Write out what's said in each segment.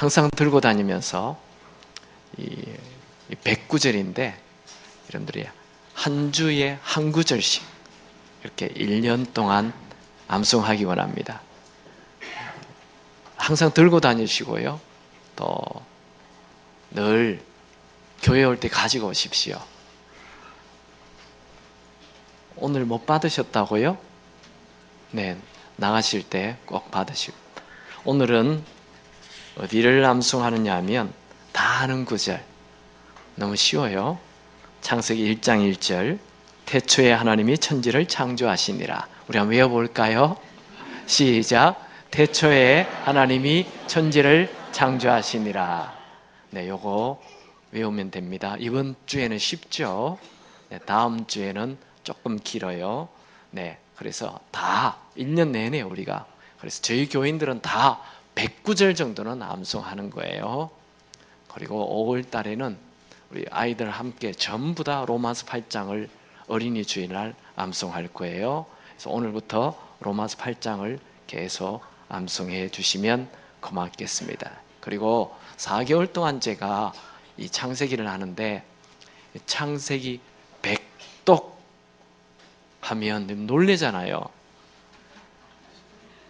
항상 들고 다니면서 이 109절인데 여러분들이 한 주에 한 구절씩 이렇게 1년 동안 암송하기 원합니다. 항상 들고 다니시고요. 또 늘 교회 올 때 가지고 오십시오. 오늘 못 받으셨다고요? 네, 나가실 때 꼭 받으시고. 오늘은 어디를 암송하느냐 하면 다 아는 구절. 너무 쉬워요. 창세기 1장 1절. 태초에 하나님이 천지를 창조하시니라. 우리 한번 외워볼까요? 시작. 태초에 하나님이 천지를 창조하시니라. 네, 요거 외우면 됩니다. 이번 주에는 쉽죠? 네, 다음 주에는 조금 길어요. 네, 그래서 다 1년 내내 우리가, 그래서 저희 교인들은 다 109절 정도는 암송하는 거예요. 그리고 5월 달에는 우리 아이들 함께 전부 다 로마서 8장을 어린이 주일날 암송할 거예요. 그래서 오늘부터 로마서 8장을 계속 암송해 주시면 고맙겠습니다. 그리고 4개월 동안 제가 이 창세기를 하는데, 창세기 100독 하면 놀래잖아요.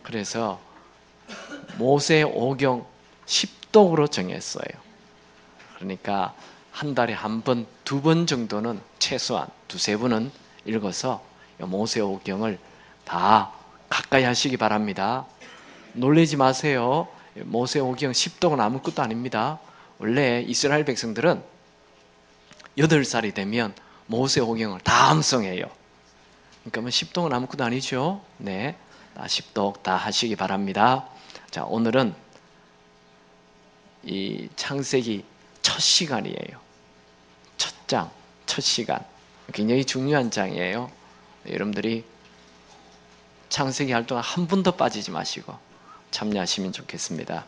그래서 모세 오경 10독으로 정했어요. 그러니까 한 달에 한 번, 2번 정도는 최소한 2-3번은 읽어서 모세 오경을 다 가까이 하시기 바랍니다. 놀라지 마세요. 모세 오경 10독은 아무것도 아닙니다. 원래 이스라엘 백성들은 8살이 되면 모세 오경을 다 암송해요. 그러니까 뭐 10독은 아무것도 아니죠. 네, 10독 다 하시기 바랍니다. 자, 오늘은 이 창세기 첫 시간이에요. 첫 장, 첫 시간. 굉장히 중요한 장이에요. 여러분들이 창세기 할 동안 한 분도 빠지지 마시고 참여하시면 좋겠습니다.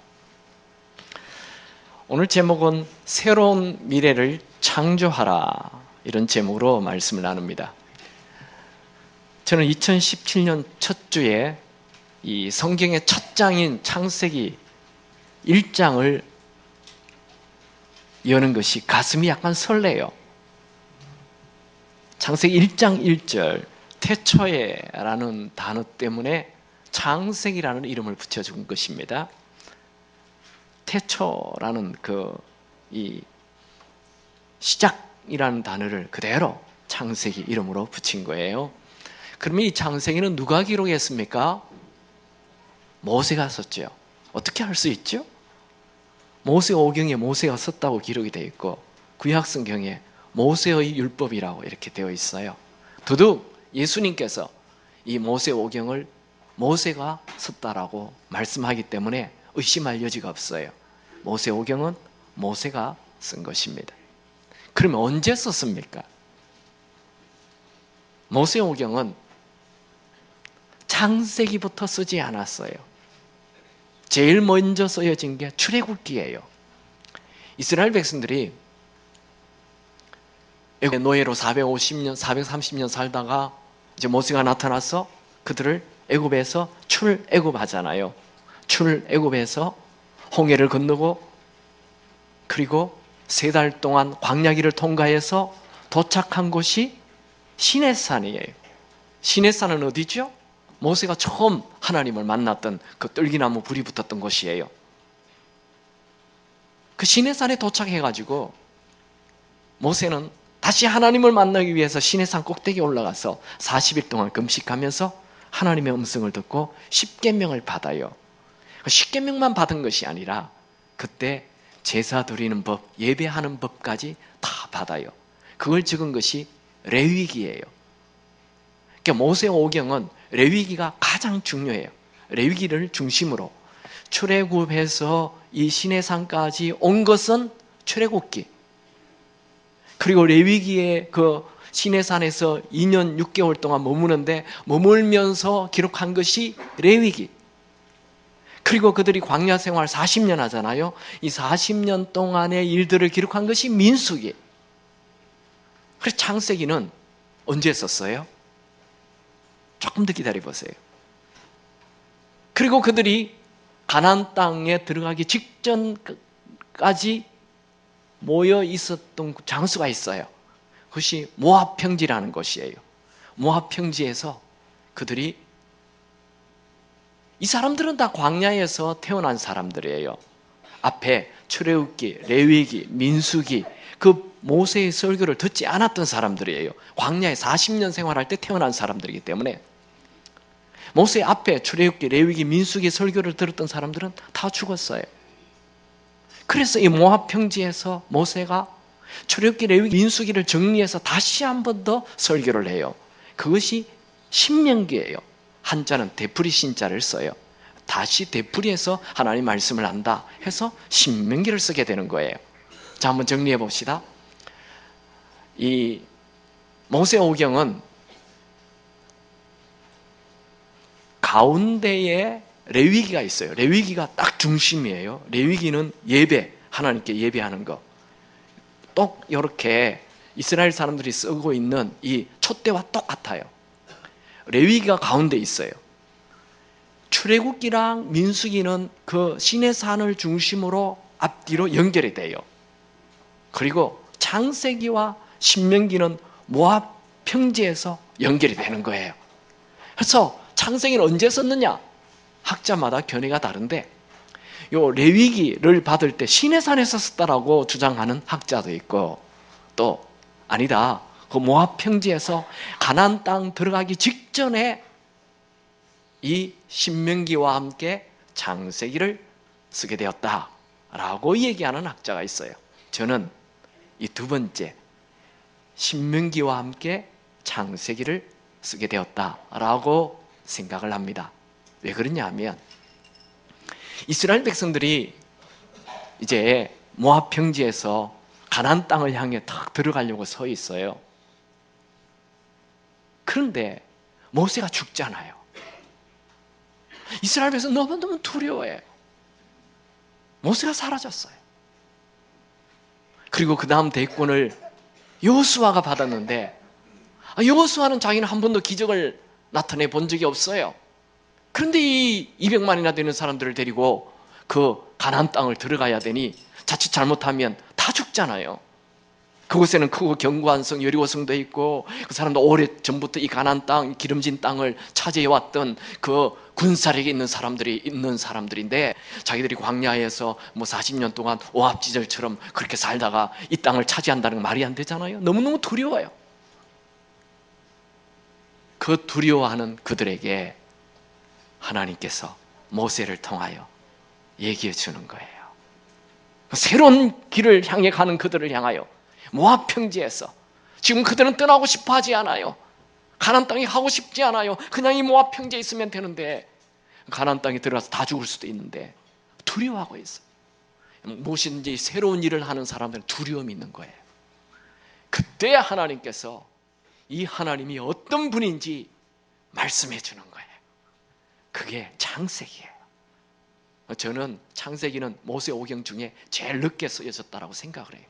오늘 제목은 새로운 미래를 창조하라, 이런 제목으로 말씀을 나눕니다. 저는 2017년 첫 주에 이 성경의 첫 장인 창세기 1장을 여는 것이 가슴이 약간 설레요. 창세기 1장 1절 태초에 라는 단어 때문에 창세기라는 이름을 붙여준 것입니다. 태초라는 이 시작이라는 단어를 그대로 창세기 이름으로 붙인 거예요. 그러면 이 창세기는 누가 기록했습니까? 모세가 썼죠. 어떻게 할 수 있죠? 모세오경에 모세가 썼다고 기록이 되어 있고 구약성경에 모세의 율법이라고 이렇게 되어 있어요. 두둑 예수님께서 이 모세오경을 모세가 썼다라고 말씀하기 때문에 의심할 여지가 없어요. 모세오경은 모세가 쓴 것입니다. 그러면 언제 썼습니까? 모세오경은 창세기부터 쓰지 않았어요. 제일 먼저 쓰여진 게 출애굽기예요. 이스라엘 백성들이 애굽의 노예로 450년, 430년 살다가 이제 모세가 나타나서 그들을 애굽에서 출애굽하잖아요. 출애굽에서 홍해를 건너고 그리고 3달 동안 광야길을 통과해서 도착한 곳이 시내산이에요. 시내산은 어디죠? 모세가 처음 하나님을 만났던 그 떨기나무 불이 붙었던 곳이에요. 그 시내산에 도착해가지고 모세는 다시 하나님을 만나기 위해서 시내산 꼭대기에 올라가서 40일 동안 금식하면서 하나님의 음성을 듣고 십계명을 받아요. 십계명만 받은 것이 아니라 그때 제사 드리는 법, 예배하는 법까지 다 받아요. 그걸 적은 것이 레위기예요. 그러니까 모세오경은 레위기가 가장 중요해요. 레위기를 중심으로 출애굽해서 이 시내산까지 온 것은 출애굽기. 그리고 레위기의 그 시내산에서 2년 6개월 동안 머무는데 머물면서 기록한 것이 레위기. 그리고 그들이 광야 생활 40년 하잖아요. 이 40년 동안의 일들을 기록한 것이 민수기. 그래서 창세기는 언제 썼어요? 조금 더 기다려보세요. 그리고 그들이 가나안 땅에 들어가기 직전까지 모여 있었던 장소가 있어요. 그것이 모압 평지라는 곳이에요. 모압 평지에서 그들이, 이 사람들은 다 광야에서 태어난 사람들이에요. 앞에 출애굽기, 레위기, 민수기, 그 모세의 설교를 듣지 않았던 사람들이에요. 광야에 40년 생활할 때 태어난 사람들이기 때문에 모세 앞에 출애굽기, 레위기, 민수기 설교를 들었던 사람들은 다 죽었어요. 그래서 이 모압 평지에서 모세가 출애굽기, 레위기, 민수기를 정리해서 다시 한 번 더 설교를 해요. 그것이 신명기예요. 한자는 되풀이 신자를 써요. 다시 되풀이해서 하나님 말씀을 한다 해서 신명기를 쓰게 되는 거예요. 자, 한번 정리해 봅시다. 이 모세오경은 가운데에 레위기가 있어요. 레위기가 딱 중심이에요. 레위기는 예배, 하나님께 예배하는 거. 똑 이렇게 이스라엘 사람들이 쓰고 있는 이 촛대와 똑같아요. 레위기가 가운데 있어요. 출애굽기랑 민수기는 그 시내산을 중심으로 앞뒤로 연결이 돼요. 그리고 창세기와 신명기는 모압 평지에서 연결이 되는 거예요. 그래서 창세기는 언제 썼느냐? 학자마다 견해가 다른데 요 레위기를 받을 때 시내산에서 썼다라고 주장하는 학자도 있고, 또 아니다, 그 모압 평지에서 가나안 땅 들어가기 직전에 이 신명기와 함께 창세기를 쓰게 되었다라고 얘기하는 학자가 있어요. 저는 이 두 번째, 신명기와 함께 창세기를 쓰게 되었다라고 생각을 합니다. 왜 그러냐 하면 이스라엘 백성들이 이제 모압 평지에서 가나안 땅을 향해 탁 들어가려고 서 있어요. 그런데 모세가 죽잖아요. 이스라엘 백성 너무너무 두려워해요. 모세가 사라졌어요. 그리고 그 다음 대권을 여호수아가 받았는데, 여호수아는 자기는 한 번도 기적을 나타내 본 적이 없어요. 그런데 이 200만이나 되는 사람들을 데리고 그 가나안 땅을 들어가야 되니 자칫 잘못하면 다 죽잖아요. 그곳에는 크고 견고한 성 여리고성도 있고, 그 사람도 오래전부터 이 가나안 땅, 기름진 땅을 차지해왔던 그 군사력이 있는 사람들인데, 자기들이 광야에서 뭐 40년 동안 오합지절처럼 그렇게 살다가 이 땅을 차지한다는 건 말이 안 되잖아요. 너무너무 두려워요. 그 두려워하는 그들에게 하나님께서 모세를 통하여 얘기해 주는 거예요. 새로운 길을 향해 가는 그들을 향하여 모압 평지에서, 지금 그들은 떠나고 싶어 하지 않아요. 가나안 땅에 가고 싶지 않아요. 그냥 이 모압 평지에 있으면 되는데, 가나안 땅에 들어가서 다 죽을 수도 있는데 두려워하고 있어요. 무엇인지 새로운 일을 하는 사람들은 두려움이 있는 거예요. 그때 하나님께서 이 하나님이 어떤 분인지 말씀해 주는 거예요. 그게 창세기예요. 저는 창세기는 모세오경 중에 제일 늦게 쓰여졌다고 생각을 해요.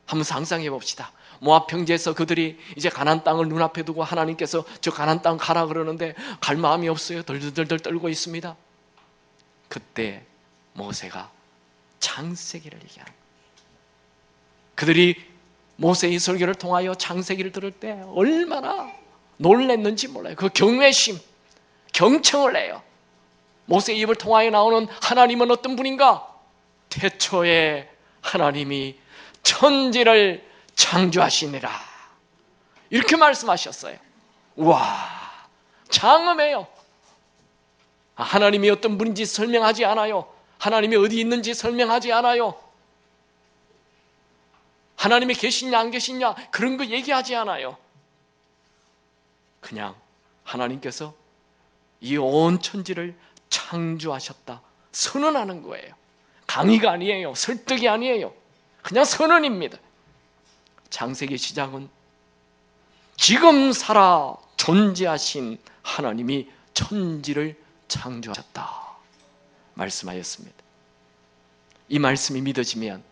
한번 상상해 봅시다. 모압 평지에서 그들이 이제 가나안 땅을 눈앞에 두고 하나님께서 저 가나안 땅 가라 그러는데 갈 마음이 없어요. 덜덜덜 떨고 있습니다. 그때 모세가 창세기를 얘기하는 거예요. 그들이 모세의 설교를 통하여 창세기를 들을 때 얼마나 놀랐는지 몰라요. 그 경외심, 경청을 해요. 모세의 입을 통하여 나오는 하나님은 어떤 분인가? 태초에 하나님이 천지를 창조하시니라, 이렇게 말씀하셨어요. 와, 장엄해요. 하나님이 어떤 분인지 설명하지 않아요. 하나님이 어디 있는지 설명하지 않아요. 하나님이 계시냐 안 계시냐 그런 거 얘기하지 않아요. 그냥 하나님께서 이 온 천지를 창조하셨다 선언하는 거예요. 강의가 아니에요. 설득이 아니에요. 그냥 선언입니다. 창세기 시작은 지금 살아 존재하신 하나님이 천지를 창조하셨다 말씀하였습니다. 이 말씀이 믿어지면,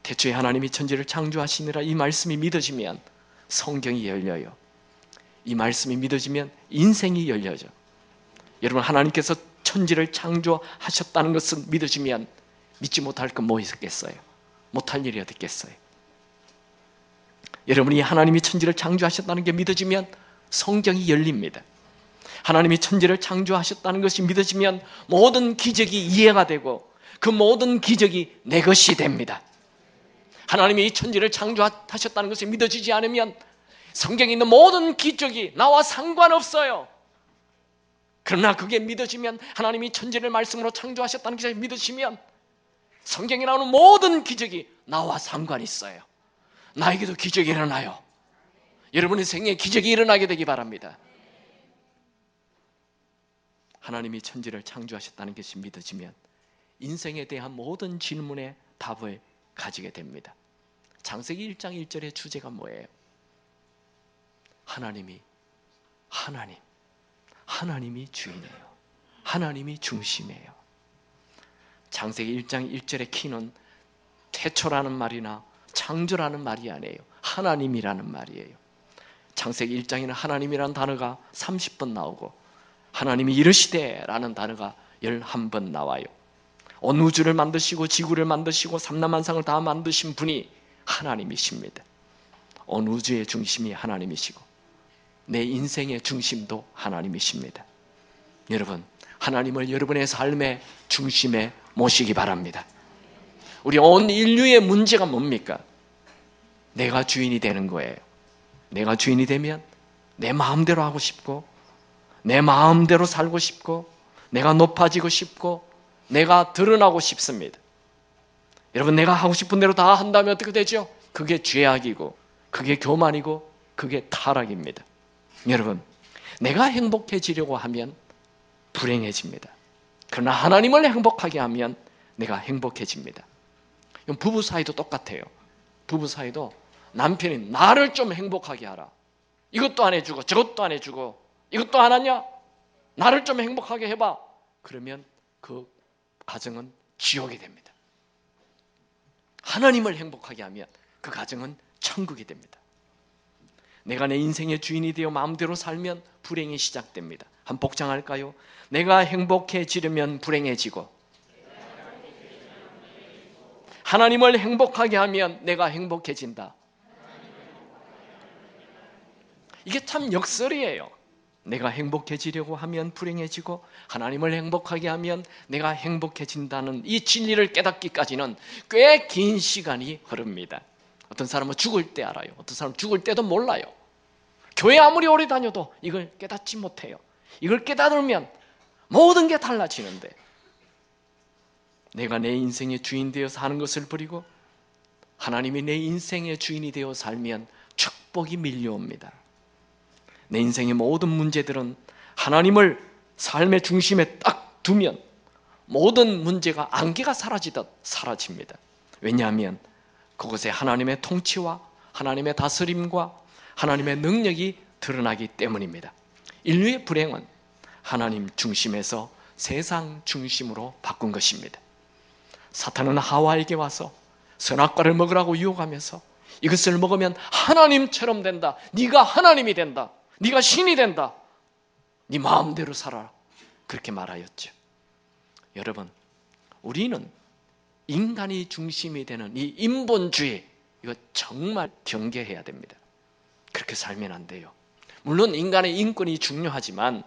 태초에 하나님이 천지를 창조하시느라 이 말씀이 믿어지면 성경이 열려요. 이 말씀이 믿어지면 인생이 열려져. 여러분, 하나님께서 천지를 창조하셨다는 것을 믿어지면 믿지 못할 건 뭐 있겠어요? 못할 일이 어디 있겠어요? 여러분이 하나님이 천지를 창조하셨다는 게 믿어지면 성경이 열립니다. 하나님이 천지를 창조하셨다는 것이 믿어지면 모든 기적이 이해가 되고 그 모든 기적이 내 것이 됩니다. 하나님이 이 천지를 창조하셨다는 것이 믿어지지 않으면 성경에 있는 모든 기적이 나와 상관없어요. 그러나 그게 믿어지면, 하나님이 천지를 말씀으로 창조하셨다는 것이 믿어지면 성경에 나오는 모든 기적이 나와 상관이 있어요. 나에게도 기적이 일어나요. 여러분의 생애에 기적이 일어나게 되기 바랍니다. 하나님이 천지를 창조하셨다는 것이 믿어지면 인생에 대한 모든 질문에 답을 가지게 됩니다. 창세기 1장 1절의 주제가 뭐예요? 하나님이 주인이에요. 하나님이 중심이에요. 창세기 1장 1절의 키는 태초라는 말이나 창조라는 말이 아니에요. 하나님이라는 말이에요. 창세기 1장에는 하나님이라는 단어가 30번 나오고 하나님이 이르시되 라는 단어가 11번 나와요. 온 우주를 만드시고 지구를 만드시고 삼라만상을 다 만드신 분이 하나님이십니다. 온 우주의 중심이 하나님이시고 내 인생의 중심도 하나님이십니다. 여러분, 하나님을 여러분의 삶의 중심에 모시기 바랍니다. 우리 온 인류의 문제가 뭡니까? 내가 주인이 되는 거예요. 내가 주인이 되면 내 마음대로 하고 싶고 내 마음대로 살고 싶고 내가 높아지고 싶고 내가 드러나고 싶습니다. 여러분, 내가 하고 싶은 대로 다 한다면 어떻게 되죠? 그게 죄악이고 그게 교만이고 그게 타락입니다. 여러분, 내가 행복해지려고 하면 불행해집니다. 그러나 하나님을 행복하게 하면 내가 행복해집니다. 부부 사이도 똑같아요. 부부 사이도 남편이 나를 좀 행복하게 하라. 이것도 안 해주고 저것도 안 해주고 이것도 안 하냐? 나를 좀 행복하게 해봐. 그러면 그 가정은 지옥이 됩니다. 하나님을 행복하게 하면 그 가정은 천국이 됩니다. 내가 내 인생의 주인이 되어 마음대로 살면 불행이 시작됩니다. 한번 복장할까요? 내가 행복해지려면 불행해지고 하나님을 행복하게 하면 내가 행복해진다. 이게 참 역설이에요. 내가 행복해지려고 하면 불행해지고 하나님을 행복하게 하면 내가 행복해진다는 이 진리를 깨닫기까지는 꽤 긴 시간이 흐릅니다. 어떤 사람은 죽을 때 알아요. 어떤 사람은 죽을 때도 몰라요. 교회 아무리 오래 다녀도 이걸 깨닫지 못해요. 이걸 깨달으면 모든 게 달라지는데 내가 내 인생의 주인 되어 사는 것을 버리고 하나님이 내 인생의 주인이 되어 살면 축복이 밀려옵니다. 내 인생의 모든 문제들은 하나님을 삶의 중심에 딱 두면 모든 문제가 안개가 사라지듯 사라집니다. 왜냐하면 그곳에 하나님의 통치와 하나님의 다스림과 하나님의 능력이 드러나기 때문입니다. 인류의 불행은 하나님 중심에서 세상 중심으로 바꾼 것입니다. 사탄은 하와에게 와서 선악과를 먹으라고 유혹하면서 이것을 먹으면 하나님처럼 된다. 네가 하나님이 된다. 네가 신이 된다. 네 마음대로 살아라. 그렇게 말하였죠. 여러분, 우리는 인간이 중심이 되는 이 인본주의, 이거 정말 경계해야 됩니다. 그렇게 살면 안 돼요. 물론 인간의 인권이 중요하지만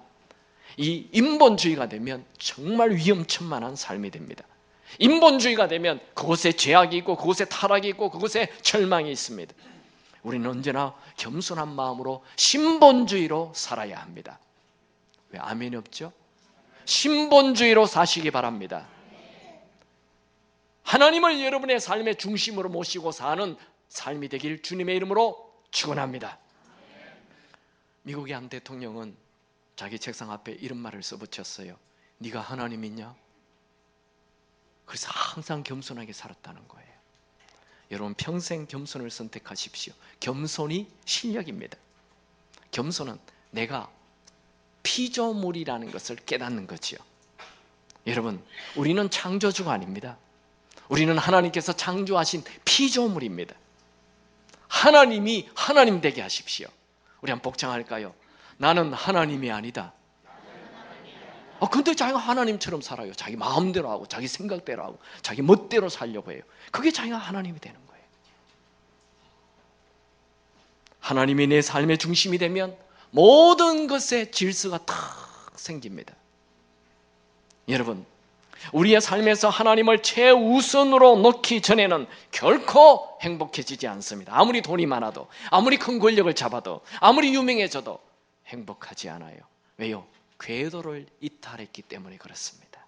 이 인본주의가 되면 정말 위험천만한 삶이 됩니다. 인본주의가 되면 그곳에 죄악이 있고 그곳에 타락이 있고 그곳에 절망이 있습니다. 우리는 언제나 겸손한 마음으로 신본주의로 살아야 합니다. 왜 아멘이 없죠? 신본주의로 사시기 바랍니다. 하나님을 여러분의 삶의 중심으로 모시고 사는 삶이 되길 주님의 이름으로 축원합니다. 미국의 한 대통령은 자기 책상 앞에 이런 말을 써붙였어요. 네가 하나님이냐? 그래서 항상 겸손하게 살았다는 거예요. 여러분, 평생 겸손을 선택하십시오. 겸손이 실력입니다. 겸손은 내가 피조물이라는 것을 깨닫는 거지요. 여러분, 우리는 창조주가 아닙니다. 우리는 하나님께서 창조하신 피조물입니다. 하나님이 하나님 되게 하십시오. 우리 한번 복창할까요? 나는 하나님이 아니다. 근데 자기가 하나님처럼 살아요. 자기 마음대로 하고 자기 생각대로 하고 자기 멋대로 살려고 해요. 그게 자기가 하나님이 되는 거예요. 하나님이 내 삶의 중심이 되면 모든 것에 질서가 탁 생깁니다. 여러분, 우리의 삶에서 하나님을 최우선으로 놓기 전에는 결코 행복해지지 않습니다. 아무리 돈이 많아도, 아무리 큰 권력을 잡아도, 아무리 유명해져도 행복하지 않아요. 왜요? 궤도를 이탈했기 때문에 그렇습니다.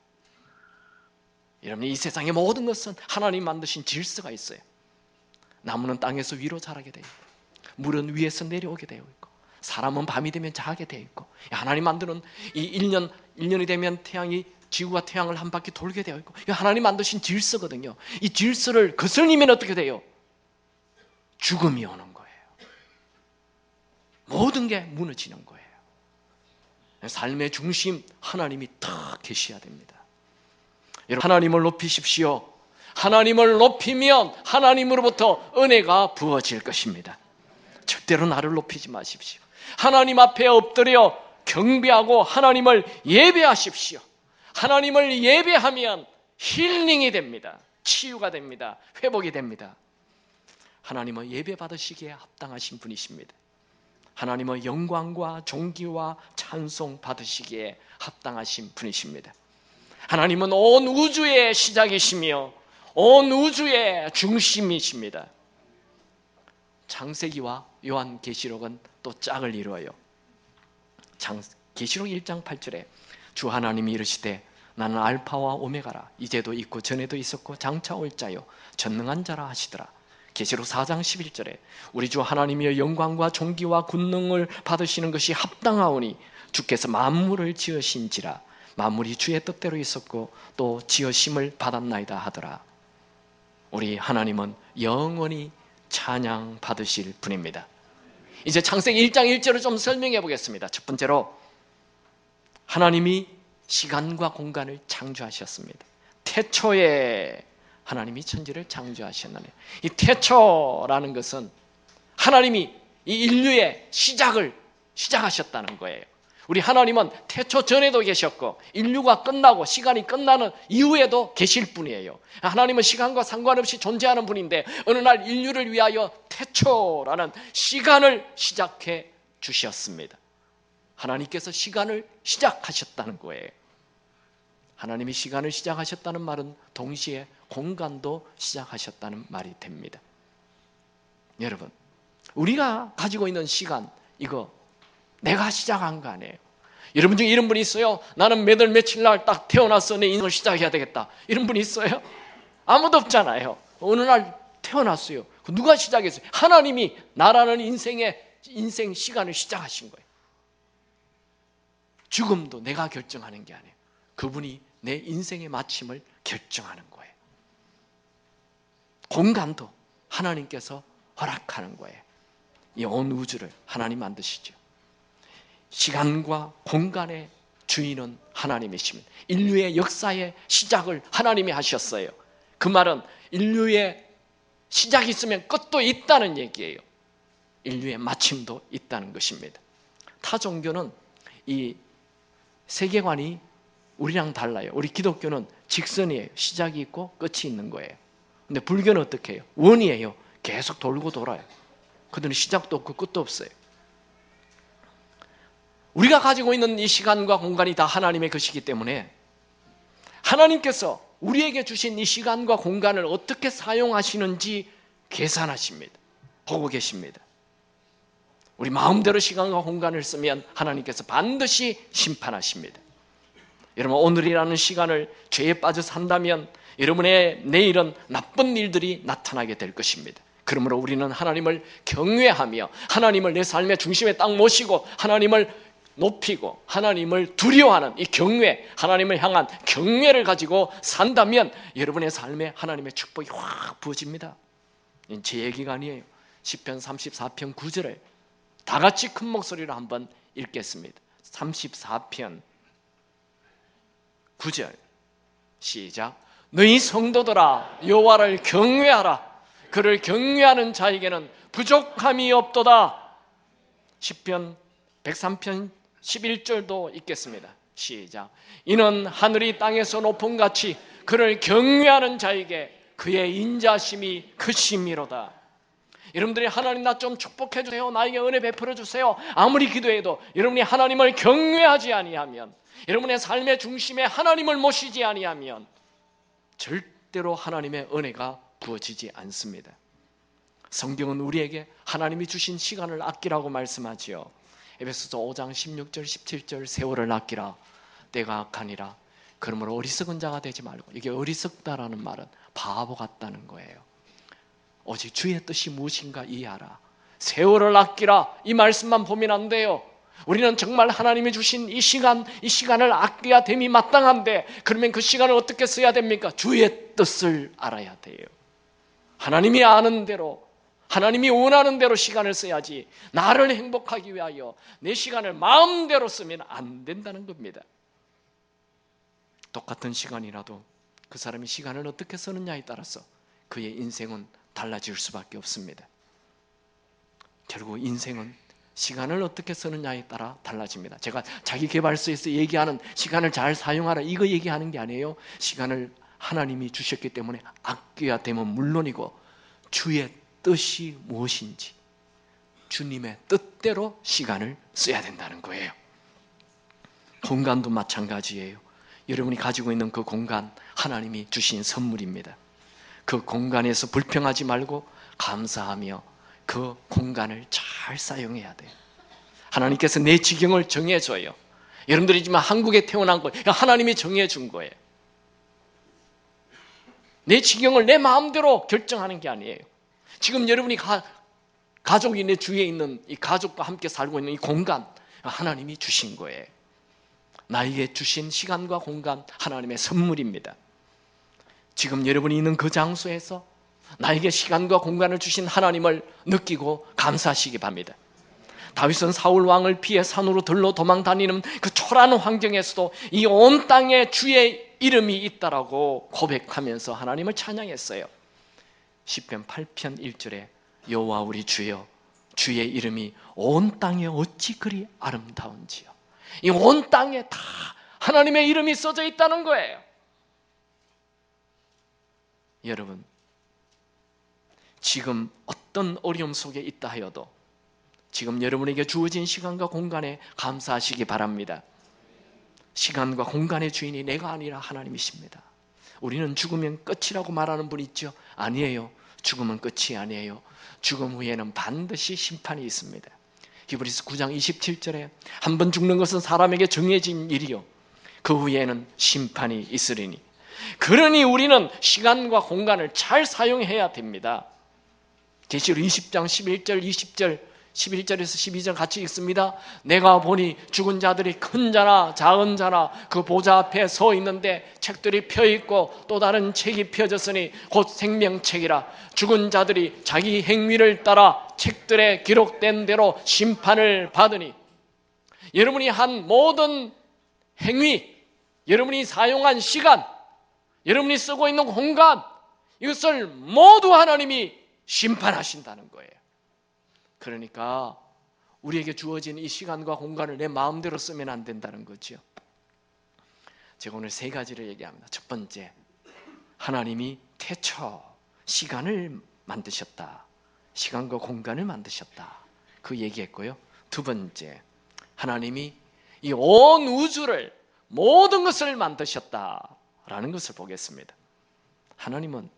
여러분, 이 세상의 모든 것은 하나님 만드신 질서가 있어요. 나무는 땅에서 위로 자라게 되어 있고, 물은 위에서 내려오게 되어 있고, 사람은 밤이 되면 자게 되어 있고, 하나님 만드는 이 1년이 되면 지구가 태양을 한 바퀴 돌게 되어 있고, 하나님 만드신 질서거든요. 이 질서를 거슬리면 어떻게 돼요? 죽음이 오는 거예요. 모든 게 무너지는 거예요. 삶의 중심 하나님이 딱 계셔야 됩니다. 여러분, 하나님을 높이십시오. 하나님을 높이면 하나님으로부터 은혜가 부어질 것입니다. 절대로 나를 높이지 마십시오. 하나님 앞에 엎드려 경배하고 하나님을 예배하십시오. 하나님을 예배하면 힐링이 됩니다. 치유가 됩니다. 회복이 됩니다. 하나님은 예배 받으시기에 합당하신 분이십니다. 하나님은 영광과 존귀와 찬송 받으시기에 합당하신 분이십니다. 하나님은 온 우주의 시작이시며 온 우주의 중심이십니다. 창세기와 요한계시록은 또 짝을 이루어요. 계시록 1장 8절에 주 하나님이 이르시되 나는 알파와 오메가라, 이제도 있고 전에도 있었고 장차 올 자요 전능한 자라 하시더라. 계시록 4장 11절에 우리 주 하나님이여 영광과 존귀와 군능을 받으시는 것이 합당하오니 주께서 만물을 지으신지라 만물이 주의 뜻대로 있었고 또 지으심을 받았나이다 하더라. 우리 하나님은 영원히 찬양 받으실 분입니다. 이제 창세기 1장 1절을 좀 설명해 보겠습니다. 첫 번째로 하나님이 시간과 공간을 창조하셨습니다. 태초에 하나님이 천지를 창조하셨나니, 이 태초라는 것은 하나님이 이 인류의 시작하셨다는 거예요. 우리 하나님은 태초 전에도 계셨고 인류가 끝나고 시간이 끝나는 이후에도 계실 분이에요. 하나님은 시간과 상관없이 존재하는 분인데 어느 날 인류를 위하여 태초라는 시간을 시작해 주셨습니다. 하나님께서 시간을 시작하셨다는 거예요. 하나님이 시간을 시작하셨다는 말은 동시에 공간도 시작하셨다는 말이 됩니다. 여러분, 우리가 가지고 있는 시간, 이거 내가 시작한 거 아니에요. 여러분 중에 이런 분이 있어요? 나는 몇 월 며칠 날 딱 태어나서 내 인생을 시작해야 되겠다, 이런 분이 있어요? 아무도 없잖아요. 어느 날 태어났어요. 누가 시작했어요? 하나님이 나라는 인생 시간을 시작하신 거예요. 죽음도 내가 결정하는 게 아니에요. 그분이 내 인생의 마침을 결정하는 거예요. 공간도 하나님께서 허락하는 거예요. 이 온 우주를 하나님 만드시죠. 시간과 공간의 주인은 하나님이십니다. 인류의 역사의 시작을 하나님이 하셨어요. 그 말은 인류의 시작이 있으면 끝도 있다는 얘기예요. 인류의 마침도 있다는 것입니다. 타 종교는 이 세계관이 우리랑 달라요. 우리 기독교는 직선이에요. 시작이 있고 끝이 있는 거예요. 근데 불교는 어떻게 해요? 원이에요. 계속 돌고 돌아요. 그들은 시작도 없고 끝도 없어요. 우리가 가지고 있는 이 시간과 공간이 다 하나님의 것이기 때문에 하나님께서 우리에게 주신 이 시간과 공간을 어떻게 사용하시는지 계산하십니다. 보고 계십니다. 우리 마음대로 시간과 공간을 쓰면 하나님께서 반드시 심판하십니다. 여러분, 오늘이라는 시간을 죄에 빠져 산다면 여러분의 내일은 나쁜 일들이 나타나게 될 것입니다. 그러므로 우리는 하나님을 경외하며 하나님을 내 삶의 중심에 딱 모시고 하나님을 높이고 하나님을 두려워하는 이 경외, 하나님을 향한 경외를 가지고 산다면 여러분의 삶에 하나님의 축복이 확 부어집니다. 제 얘기가 아니에요. 시편 34편 9절에 다 같이 큰 목소리로 한번 읽겠습니다. 34편 9절 시작. 너희 성도들아 여호와를 경외하라. 그를 경외하는 자에게는 부족함이 없도다. 시편 103편 11절도 읽겠습니다. 시작. 이는 하늘이 땅에서 높은 같이 그를 경외하는 자에게 그의 인자심이 크심이로다. 여러분들이 하나님 나 좀 축복해 주세요, 나에게 은혜 베풀어 주세요, 아무리 기도해도 여러분이 하나님을 경외하지 아니하면, 여러분의 삶의 중심에 하나님을 모시지 아니하면 절대로 하나님의 은혜가 부어지지 않습니다. 성경은 우리에게 하나님이 주신 시간을 아끼라고 말씀하지요. 에베소서 5장 16절 17절 세월을 아끼라 때가 악하니라. 그러므로 어리석은 자가 되지 말고, 이게 어리석다라는 말은 바보 같다는 거예요. 오직 주의 뜻이 무엇인가 이해하라. 세월을 아끼라, 이 말씀만 보면 안 돼요. 우리는 정말 하나님이 주신 이 시간을 아껴야 됨이 마땅한데, 그러면 그 시간을 어떻게 써야 됩니까? 주의 뜻을 알아야 돼요. 하나님이 아는 대로, 하나님이 원하는 대로 시간을 써야지, 나를 행복하기 위하여 내 시간을 마음대로 쓰면 안 된다는 겁니다. 똑같은 시간이라도 그 사람이 시간을 어떻게 쓰느냐에 따라서 그의 인생은 달라질 수밖에 없습니다. 결국 인생은 시간을 어떻게 쓰느냐에 따라 달라집니다. 제가 자기계발서에서 얘기하는 시간을 잘 사용하라, 이거 얘기하는 게 아니에요. 시간을 하나님이 주셨기 때문에 아껴야 되면 물론이고, 주의 뜻이 무엇인지 주님의 뜻대로 시간을 써야 된다는 거예요. 공간도 마찬가지예요. 여러분이 가지고 있는 그 공간, 하나님이 주신 선물입니다. 그 공간에서 불평하지 말고 감사하며 그 공간을 잘 사용해야 돼요. 하나님께서 내 지경을 정해줘요. 여러분들이 지금 한국에 태어난 거예요. 하나님이 정해준 거예요. 내 지경을 내 마음대로 결정하는 게 아니에요. 지금 여러분이 가족이 내 주위에 있는 이 가족과 함께 살고 있는 이 공간, 하나님이 주신 거예요. 나에게 주신 시간과 공간, 하나님의 선물입니다. 지금 여러분이 있는 그 장소에서 나에게 시간과 공간을 주신 하나님을 느끼고 감사하시기 바랍니다. 다윗은 사울 왕을 피해 산으로 들러 도망 다니는 그 초라한 환경에서도 이 온 땅에 주의 이름이 있다라고 고백하면서 하나님을 찬양했어요. 시편 8편 1절에 여호와 우리 주여, 주의 이름이 온 땅에 어찌 그리 아름다운지요. 이 온 땅에 다 하나님의 이름이 써져 있다는 거예요. 여러분, 지금 어떤 어려움 속에 있다 하여도 지금 여러분에게 주어진 시간과 공간에 감사하시기 바랍니다. 시간과 공간의 주인이 내가 아니라 하나님이십니다. 우리는 죽으면 끝이라고 말하는 분 있죠? 아니에요. 죽음은 끝이 아니에요. 죽음 후에는 반드시 심판이 있습니다. 히브리서 9장 27절에 한 번 죽는 것은 사람에게 정해진 일이요, 그 후에는 심판이 있으리니. 그러니 우리는 시간과 공간을 잘 사용해야 됩니다. 계시록 20장 11절 20절 11절에서 12절 같이 읽습니다. 내가 보니 죽은 자들이 큰 자나 작은 자나 그 보좌 앞에 서 있는데 책들이 펴있고 또 다른 책이 펴졌으니 곧 생명책이라. 죽은 자들이 자기 행위를 따라 책들에 기록된 대로 심판을 받으니. 여러분이 한 모든 행위, 여러분이 사용한 시간, 여러분이 쓰고 있는 공간, 이것을 모두 하나님이 심판하신다는 거예요. 그러니까 우리에게 주어진 이 시간과 공간을 내 마음대로 쓰면 안 된다는 거죠. 제가 오늘 세 가지를 얘기합니다. 첫 번째, 하나님이 태초 시간을 만드셨다. 시간과 공간을 만드셨다. 그 얘기했고요. 두 번째, 하나님이 이 온 우주를, 모든 것을 만드셨다라는 것을 보겠습니다. 하나님은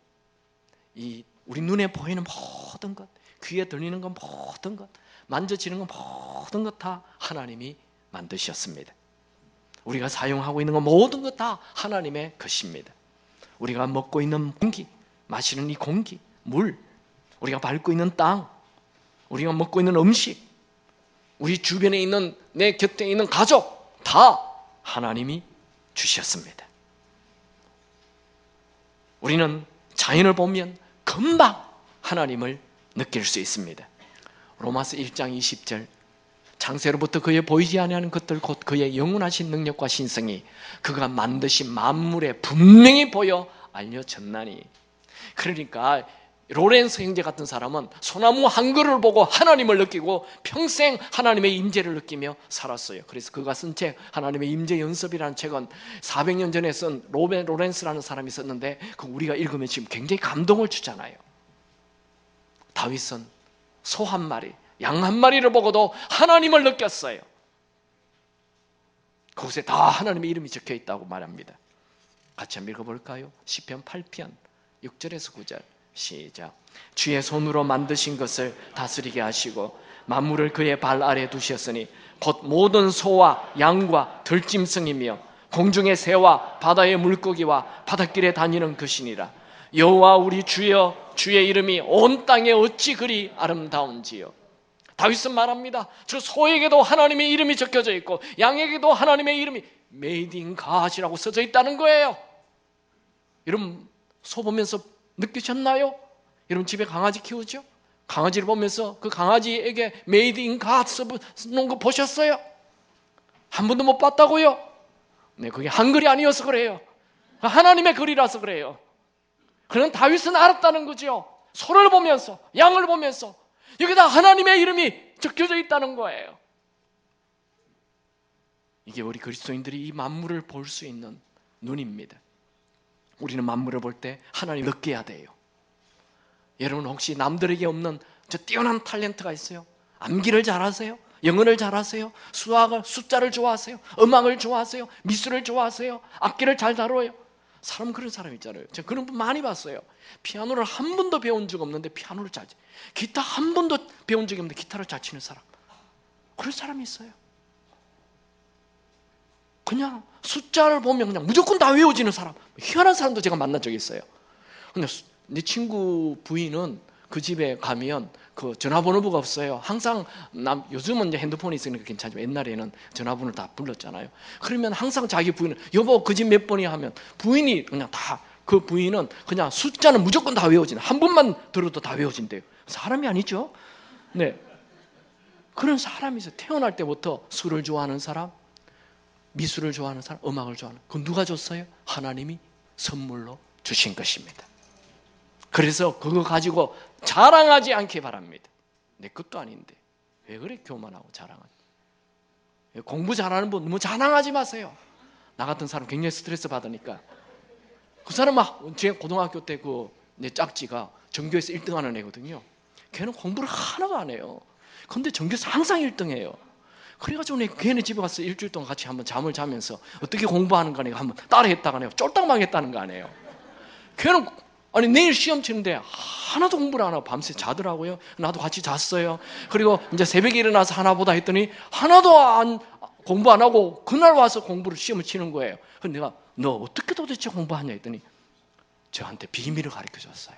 이 우리 눈에 보이는 모든 것, 귀에 들리는 건 모든 것, 만져지는 건 모든 것 다 하나님이 만드셨습니다. 우리가 사용하고 있는 건 모든 것 다 하나님의 것입니다. 우리가 먹고 있는 공기, 마시는 이 공기, 물, 우리가 밟고 있는 땅, 우리가 먹고 있는 음식, 우리 주변에 있는, 내 곁에 있는 가족, 다 하나님이 주셨습니다. 우리는 자연을 보면 금방 하나님을 느낄 수 있습니다. 로마서 1장 20절, 창세로부터 그의 보이지 아니하는 것들 곧 그의 영원하신 능력과 신성이 그가 만드신 만물에 분명히 보여 알려졌나니. 그러니까 로렌스 형제 같은 사람은 소나무 한 그루를 보고 하나님을 느끼고 평생 하나님의 임재를 느끼며 살았어요. 그래서 그가 쓴 책 하나님의 임재 연습이라는 책은 400년 전에 쓴 로렌스라는 사람이 썼는데 그 우리가 읽으면 지금 굉장히 감동을 주잖아요. 다윗은 소 한 마리, 양 한 마리를 보고도 하나님을 느꼈어요. 그곳에 다 하나님의 이름이 적혀 있다고 말합니다. 같이 한번 읽어볼까요? 시편 8편 6절에서 9절 시작. 주의 손으로 만드신 것을 다스리게 하시고 만물을 그의 발 아래 두셨으니 곧 모든 소와 양과 들짐승이며 공중의 새와 바다의 물고기와 바닷길에 다니는 것이니라. 여호와 우리 주여, 주의 이름이 온 땅에 어찌 그리 아름다운지요. 다윗은 말합니다. 저 소에게도 하나님의 이름이 적혀져 있고 양에게도 하나님의 이름이 Made in God이라고 써져 있다는 거예요. 여러분 소 보면서 느끼셨나요? 여러분 집에 강아지 키우죠? 강아지를 보면서 그 강아지에게 Made in God 써놓은 거 보셨어요? 한 번도 못 봤다고요? 네, 그게 한글이 아니어서 그래요. 하나님의 글이라서 그래요. 그런 다윗은 알았다는 거죠. 소를 보면서 양을 보면서 여기다 하나님의 이름이 적혀져 있다는 거예요. 이게 우리 그리스도인들이 이 만물을 볼 수 있는 눈입니다. 우리는 만물을 볼 때 하나님을 느껴야 돼요. 여러분 혹시 남들에게 없는 저 뛰어난 탤런트가 있어요? 암기를 잘하세요? 영어를 잘하세요? 수학을, 숫자를 좋아하세요? 음악을 좋아하세요? 미술을 좋아하세요? 악기를 잘 다뤄요? 사람 그런 사람 있잖아요. 제가 그런 분 많이 봤어요. 피아노를 한 번도 배운 적 없는데 피아노를 잘 치. 기타 한 번도 배운 적이 없는데 기타를 잘 치는 사람. 그런 사람이 있어요. 그냥 숫자를 보면 그냥 무조건 다 외워지는 사람. 희한한 사람도 제가 만난 적이 있어요. 근데 내 친구 부인은 그 집에 가면 그 전화번호부가 없어요. 항상 요즘은 이제 핸드폰이 있으니까 괜찮지만 옛날에는 전화번호를 다 불렀잖아요. 그러면 항상 자기 부인은 여보 그 집 몇 번이야 하면 부인이 그냥 다 그 부인은 그냥 숫자는 무조건 다 외워지는 한 번만 들어도 다 외워진대요. 사람이 아니죠. 네, 그런 사람이 있어요. 태어날 때부터 술을 좋아하는 사람, 미술을 좋아하는 사람, 음악을 좋아하는 그건 누가 줬어요? 하나님이 선물로 주신 것입니다. 그래서 그거 가지고 자랑하지 않기 바랍니다. 내 것도 아닌데 왜 그래 교만하고 자랑하지? 공부 잘하는 분 너무 자랑하지 마세요. 나 같은 사람 굉장히 스트레스 받으니까 그 사람은 제 고등학교 때 그 내 짝지가 전교에서 1등하는 애거든요. 걔는 공부를 하나도 안 해요. 근데 전교에서 항상 1등해요. 그래가지고 내가 걔네 집에 가서 일주일 동안 같이 한번 잠을 자면서 어떻게 공부하는가 내가 한번 따라했다가 내가 쫄딱 망했다는 거 아니에요. 걔는 아니 내일 시험 치는데 하나도 공부를 안 하고 밤새 자더라고요. 나도 같이 잤어요. 그리고 이제 새벽에 일어나서 하나 보다 했더니 하나도 공부 안 하고 그날 와서 공부를 시험을 치는 거예요. 그래서 내가 너 어떻게 도대체 공부하냐 했더니 저한테 비밀을 가르쳐 줬어요.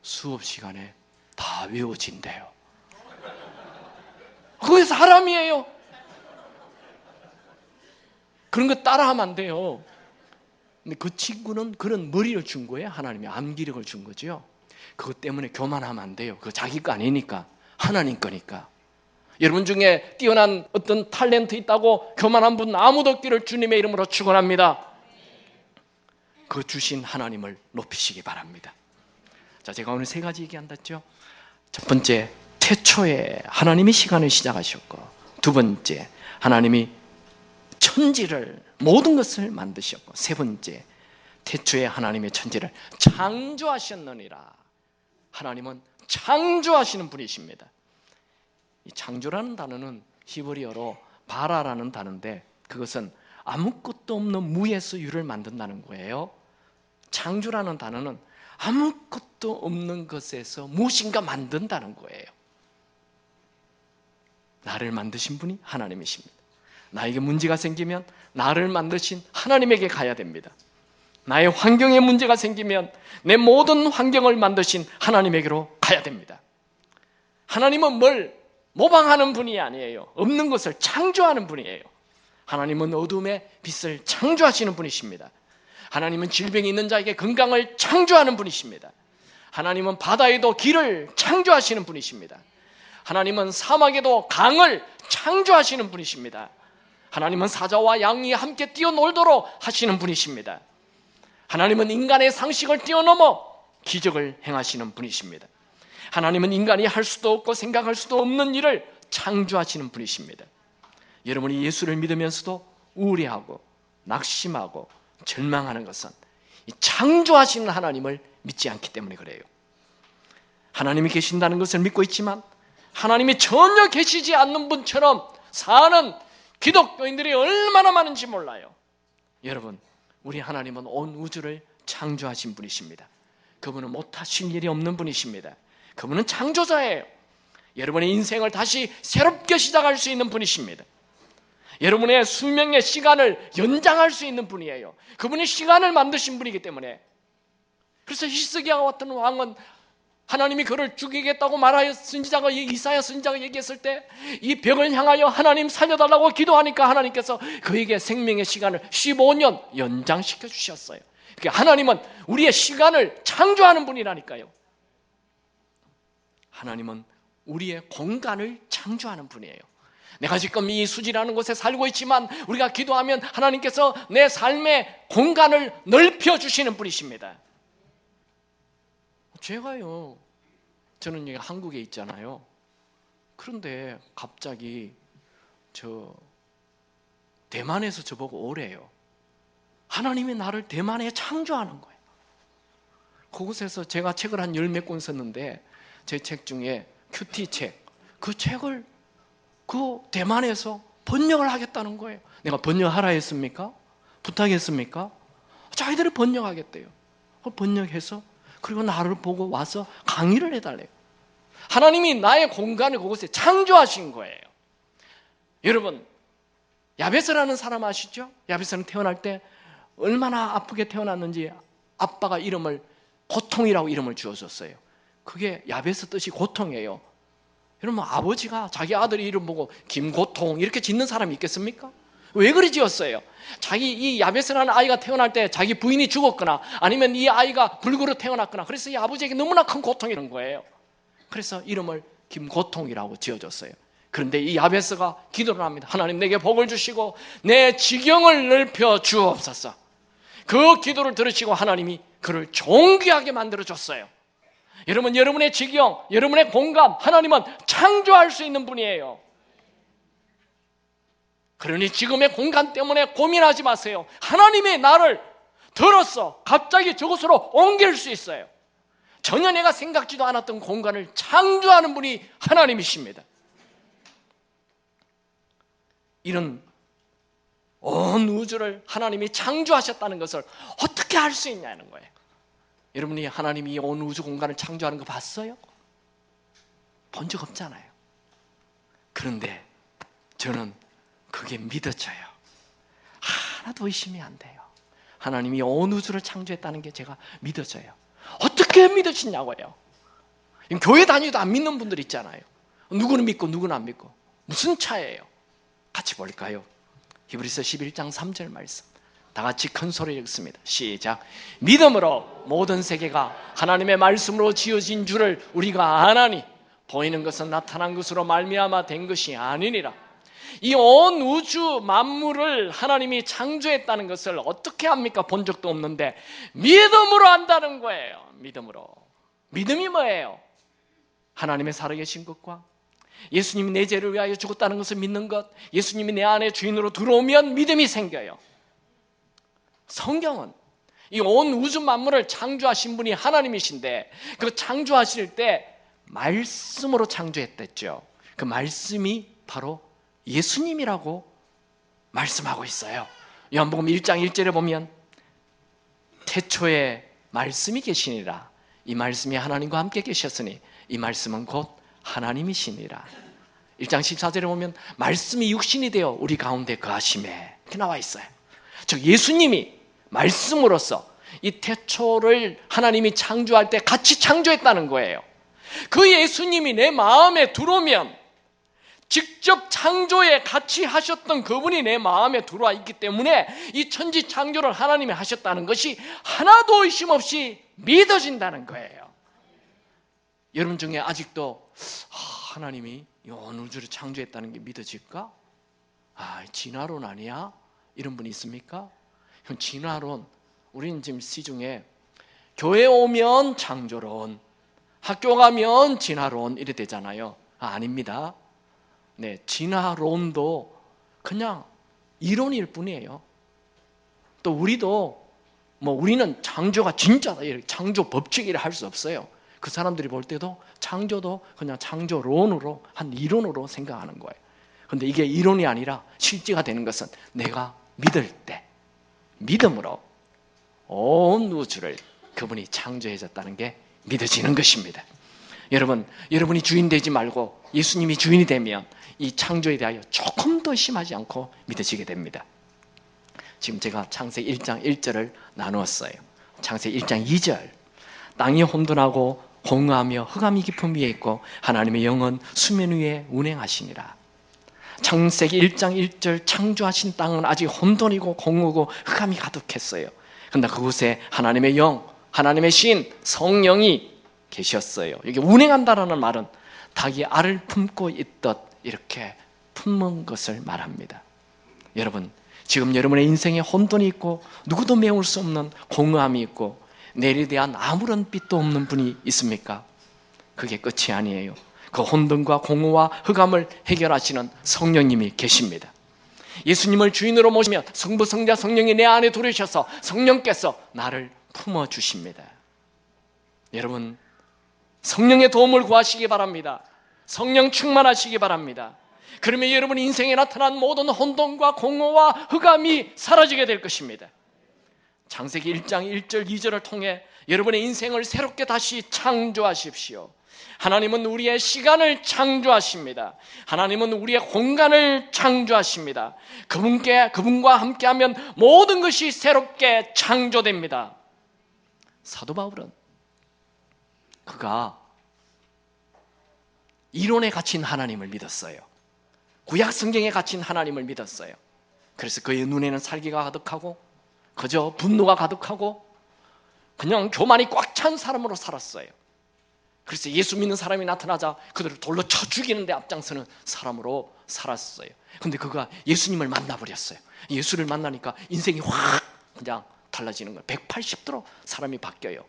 수업 시간에 다 외워진대요. 그게 사람이에요. 그런 거 따라하면 안 돼요. 근데 그 친구는 그런 머리를 준 거예요. 하나님이 암기력을 준 거죠. 그것 때문에 교만하면 안 돼요. 그거 자기 거 아니니까. 하나님 거니까. 여러분 중에 뛰어난 어떤 탤런트 있다고 교만한 분 아무도 없기를 주님의 이름으로 축원합니다. 그 주신 하나님을 높이시기 바랍니다. 자, 제가 오늘 세 가지 얘기한다죠. 첫 번째, 태초에 하나님이 시간을 시작하셨고, 두 번째, 하나님이 천지를 모든 것을 만드셨고, 세 번째, 태초에 하나님의 천지를 창조하셨느니라. 하나님은 창조하시는 분이십니다. 이 창조라는 단어는 히브리어로 바라라는 단어인데 그것은 아무것도 없는 무에서 유를 만든다는 거예요. 창조라는 단어는 아무것도 없는 것에서 무엇인가 만든다는 거예요. 나를 만드신 분이 하나님이십니다. 나에게 문제가 생기면 나를 만드신 하나님에게 가야 됩니다. 나의 환경에 문제가 생기면 내 모든 환경을 만드신 하나님에게로 가야 됩니다. 하나님은 뭘 모방하는 분이 아니에요. 없는 것을 창조하는 분이에요. 하나님은 어둠의 빛을 창조하시는 분이십니다. 하나님은 질병이 있는 자에게 건강을 창조하는 분이십니다. 하나님은 바다에도 길을 창조하시는 분이십니다. 하나님은 사막에도 강을 창조하시는 분이십니다. 하나님은 사자와 양이 함께 뛰어놀도록 하시는 분이십니다. 하나님은 인간의 상식을 뛰어넘어 기적을 행하시는 분이십니다. 하나님은 인간이 할 수도 없고 생각할 수도 없는 일을 창조하시는 분이십니다. 여러분이 예수를 믿으면서도 우울해하고 낙심하고 절망하는 것은 이 창조하시는 하나님을 믿지 않기 때문에 그래요. 하나님이 계신다는 것을 믿고 있지만 하나님이 전혀 계시지 않는 분처럼 사는 기독교인들이 얼마나 많은지 몰라요. 여러분, 우리 하나님은 온 우주를 창조하신 분이십니다. 그분은 못하신 일이 없는 분이십니다. 그분은 창조자예요. 여러분의 인생을 다시 새롭게 시작할 수 있는 분이십니다. 여러분의 수명의 시간을 연장할 수 있는 분이에요. 그분이 시간을 만드신 분이기 때문에. 그래서 히스기야와 같은 왕은 하나님이 그를 죽이겠다고 말하여 선지자가 이사야 선지자가 얘기했을 때 이 벽을 향하여 하나님 살려달라고 기도하니까 하나님께서 그에게 생명의 시간을 15년 연장시켜 주셨어요. 그러니까 하나님은 우리의 시간을 창조하는 분이라니까요. 하나님은 우리의 공간을 창조하는 분이에요. 내가 지금 이 수지라는 곳에 살고 있지만 우리가 기도하면 하나님께서 내 삶의 공간을 넓혀주시는 분이십니다. 제가요, 저는 여기 한국에 있잖아요. 그런데 갑자기 대만에서 저보고 오래요. 하나님이 나를 대만에 창조하는 거예요. 그곳에서 제가 책을 한 10몇 권 썼는데 제 책 중에 큐티 책, 그 책을 그 대만에서 번역을 하겠다는 거예요. 내가 번역하라 했습니까? 부탁했습니까? 자기들이 번역하겠대요. 번역해서 그리고 나를 보고 와서 강의를 해달래요. 하나님이 나의 공간을 그곳에 창조하신 거예요. 여러분, 야베스라는 사람 아시죠? 야베스는 태어날 때 얼마나 아프게 태어났는지 아빠가 이름을 고통이라고 이름을 지어줬어요. 그게 야베스 뜻이 고통이에요. 여러분, 아버지가 자기 아들 이름 보고 김고통 이렇게 짓는 사람이 있겠습니까? 왜 그리 지었어요? 이 야베스라는 아이가 태어날 때 자기 부인이 죽었거나 아니면 이 아이가 불구로 태어났거나 그래서 이 아버지에게 너무나 큰 고통이 있는 거예요. 그래서 이름을 김고통이라고 지어줬어요. 그런데 이 야베스가 기도를 합니다. 하나님, 내게 복을 주시고 내 지경을 넓혀 주옵소서. 그 기도를 들으시고 하나님이 그를 존귀하게 만들어줬어요. 여러분, 여러분의 지경, 여러분의 공간, 하나님은 창조할 수 있는 분이에요. 그러니 지금의 공간 때문에 고민하지 마세요. 하나님이 나를 들어서 갑자기 저곳으로 옮길 수 있어요. 전혀 내가 생각지도 않았던 공간을 창조하는 분이 하나님이십니다. 이런 온 우주를 하나님이 창조하셨다는 것을 어떻게 알 수 있냐는 거예요. 여러분이 하나님이 온 우주 공간을 창조하는 거 봤어요? 본 적 없잖아요. 그런데 저는 그게 믿어져요. 하나도 의심이 안 돼요. 하나님이 온 우주를 창조했다는 게 제가 믿어져요. 어떻게 믿으시냐고요. 교회 다니도 안 믿는 분들 있잖아요. 누구는 믿고 누구는 안 믿고. 무슨 차이예요? 같이 볼까요? 히브리서 11장 3절 말씀. 다 같이 큰 소리로 읽습니다. 시작. 믿음으로 모든 세계가 하나님의 말씀으로 지어진 줄을 우리가 아나니 보이는 것은 나타난 것으로 말미암아 된 것이 아니니라. 이 온 우주 만물을 하나님이 창조했다는 것을 어떻게 합니까? 본 적도 없는데 믿음으로 안다는 거예요. 믿음으로. 믿음이 뭐예요? 하나님의 살아계신 것과 예수님이 내 죄를 위하여 죽었다는 것을 믿는 것, 예수님이 내 안에 주인으로 들어오면 믿음이 생겨요. 성경은 이 온 우주 만물을 창조하신 분이 하나님이신데 그 창조하실 때 말씀으로 창조했댔죠. 그 말씀이 바로 예수님이라고 말씀하고 있어요. 요한복음 1장 1절에 보면 태초에 말씀이 계시니라. 이 말씀이 하나님과 함께 계셨으니 이 말씀은 곧 하나님이시니라. 1장 14절에 보면 말씀이 육신이 되어 우리 가운데 거하심에 이렇게 나와 있어요. 즉 예수님이 말씀으로서 이 태초를 하나님이 창조할 때 같이 창조했다는 거예요. 그 예수님이 내 마음에 들어오면 직접 창조에 같이 하셨던 그분이 내 마음에 들어와 있기 때문에 이 천지 창조를 하나님이 하셨다는 것이 하나도 의심 없이 믿어진다는 거예요. 여러분 중에 아직도 하나님이 온 우주를 창조했다는 게 믿어질까? 진화론 아니야? 이런 분이 있습니까? 진화론, 우리는 지금 시중에 교회 오면 창조론, 학교 가면 진화론 이래 되잖아요. 아닙니다. 네, 진화론도 그냥 이론일 뿐이에요. 또 우리도 우리는 창조가 진짜다, 창조 법칙이라 할 수 없어요. 그 사람들이 볼 때도 창조도 그냥 창조론으로, 한 이론으로 생각하는 거예요. 근데 이게 이론이 아니라 실제가 되는 것은 내가 믿을 때, 믿음으로 온 우주를 그분이 창조해줬다는 게 믿어지는 것입니다. 여러분, 여러분이 주인 되지 말고 예수님이 주인이 되면 이 창조에 대하여 조금 더 심하지 않고 믿어지게 됩니다. 지금 제가 창세기 1장 1절을 나누었어요. 창세기 1장 2절, 땅이 혼돈하고 공허하며 흑암이 깊음 위에 있고 하나님의 영은 수면 위에 운행하시니라. 창세기 1장 1절, 창조하신 땅은 아직 혼돈이고 공허고 흑암이 가득했어요. 그런데 그곳에 하나님의 영, 하나님의 신, 성령이 계셨어요. 이게 운행한다라는 말은 닭이 알을 품고 있듯 이렇게 품는 것을 말합니다. 여러분, 지금 여러분의 인생에 혼돈이 있고 누구도 메울 수 없는 공허함이 있고 내일에 대한 아무런 빛도 없는 분이 있습니까? 그게 끝이 아니에요. 그 혼돈과 공허와 흑암을 해결하시는 성령님이 계십니다. 예수님을 주인으로 모시면 성부, 성자, 성령이 내 안에 들어오셔서 성령께서 나를 품어주십니다. 여러분, 성령의 도움을 구하시기 바랍니다. 성령 충만하시기 바랍니다. 그러면 여러분 인생에 나타난 모든 혼돈과 공허와 흑암이 사라지게 될 것입니다. 창세기 1장 1절 2절을 통해 여러분의 인생을 새롭게 다시 창조하십시오. 하나님은 우리의 시간을 창조하십니다. 하나님은 우리의 공간을 창조하십니다. 그분과 함께하면 모든 것이 새롭게 창조됩니다. 사도 바울은 그가 이론에 갇힌 하나님을 믿었어요. 구약 성경에 갇힌 하나님을 믿었어요. 그래서 그의 눈에는 살기가 가득하고 그저 분노가 가득하고 그냥 교만이 꽉 찬 사람으로 살았어요. 그래서 예수 믿는 사람이 나타나자 그들을 돌로 쳐 죽이는데 앞장서는 사람으로 살았어요. 근데 그가 예수님을 만나버렸어요. 예수를 만나니까 인생이 확 그냥 달라지는 거예요. 180도로 사람이 바뀌어요.